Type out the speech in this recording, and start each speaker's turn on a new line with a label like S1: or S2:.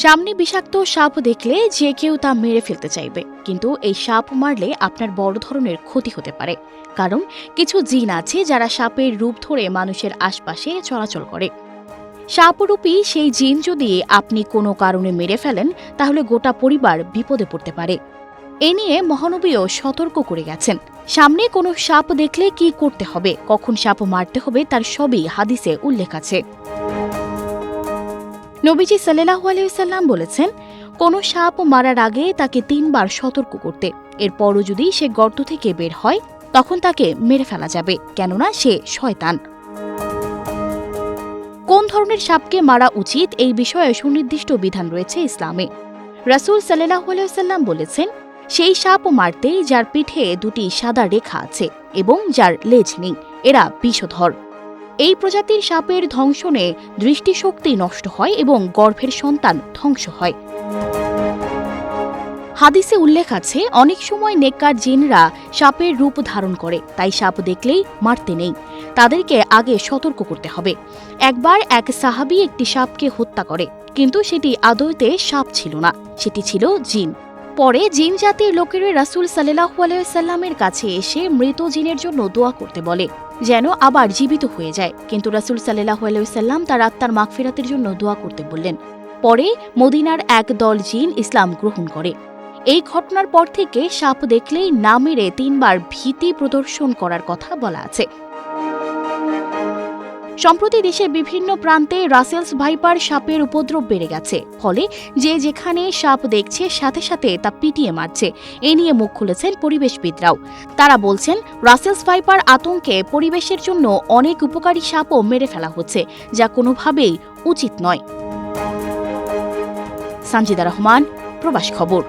S1: সামনে বিষাক্ত সাপ দেখলে যে কেউ তা মেরে ফেলতে চাইবে, কিন্তু এই সাপ মারলে আপনার বড় ধরনের ক্ষতি হতে পারে। কারণ কিছু জিন আছে যারা সাপের রূপ ধরে মানুষের আশপাশে চলাচল করে। সাপরূপী সেই জিন যদি আপনি কোনো কারণে মেরে ফেলেন, তাহলে গোটা পরিবার বিপদে পড়তে পারে। এ নিয়ে মহানবীও সতর্ক করে গেছেন। সামনে কোনো সাপ দেখলে কি করতে হবে, কখন সাপ মারতে হবে, তার সবই হাদিসে উল্লেখ আছে। নবীজি সাল্লাল্লাহু আলাইহি ওয়াসাল্লাম বলেছেন, কোনো সাপ মারার আগে তাকে ৩ বার সতর্ক করতে। এরপরও যদি সে গর্ত থেকে বের হয়, তখন তাকে মেরে ফেলা যাবে, কেননা সে শয়তান। কোন ধরনের সাপকে মারা উচিত এই বিষয়ে সুনির্দিষ্ট বিধান রয়েছে ইসলামে। রাসূল সাল্লাল্লাহু আলাইহি ওয়াসাল্লাম বলেছেন, সেই সাপ মারতে যার পিঠে 2টি সাদা রেখা আছে এবং যার লেজ নেই, এরা বিষধর। এই প্রজাতির সাপের ধ্বংসনে দৃষ্টিশক্তি নষ্ট হয় এবং গর্ভের সন্তান ধ্বংস হয়। হাদিসে উল্লেখ আছে, অনেক সময় নেককার জিনরা সাপের রূপ ধারণ করে, তাই সাপ দেখলেই মারতে নেই, তাদেরকে আগে সতর্ক করতে হবে। একবার এক সাহাবী একটি সাপকে হত্যা করে, কিন্তু সেটি আদৌতে সাপ ছিল না, সেটি ছিল জিন। পরে জিন জাতির লোকেরা রাসূল সাল্লাল্লাহু আলাইহি ওয়াসাল্লামের কাছে এসে মৃত জিনের জন্য দোয়া করতে বলে, যেন আবার জীবিত হয়ে যায়। কিন্তু রাসূল সাল্লাল্লাহু আলাইহি ওয়াসাল্লাম তার আত্মার মাগফিরাতের জন্য দোয়া করতে বললেন। পরে মদিনার এক দল জিন ইসলাম গ্রহণ করে। এই ঘটনার পর থেকে সাপ দেখলেই না মেরে 3 বার ভীতি প্রদর্শন করার কথা বলা আছে। সম্প্রতি দেশের বিভিন্ন প্রান্তে রাসেলস ভাইপার সাপের উপদ্রব বেড়ে গেছে, ফলে যে যেখানে সাপ দেখছে সাথে সাথে তা পিটিয়ে মারছে। এ নিয়ে মুখ খুলেছেন পরিবেশবিদরাও। তারা বলছেন, রাসেলস ভাইপার আতঙ্কে পরিবেশের জন্য অনেক উপকারী সাপও মেরে ফেলা হচ্ছে, যা কোনোভাবেই উচিত নয়। সানজিদা রহমান, প্রবাস খবর।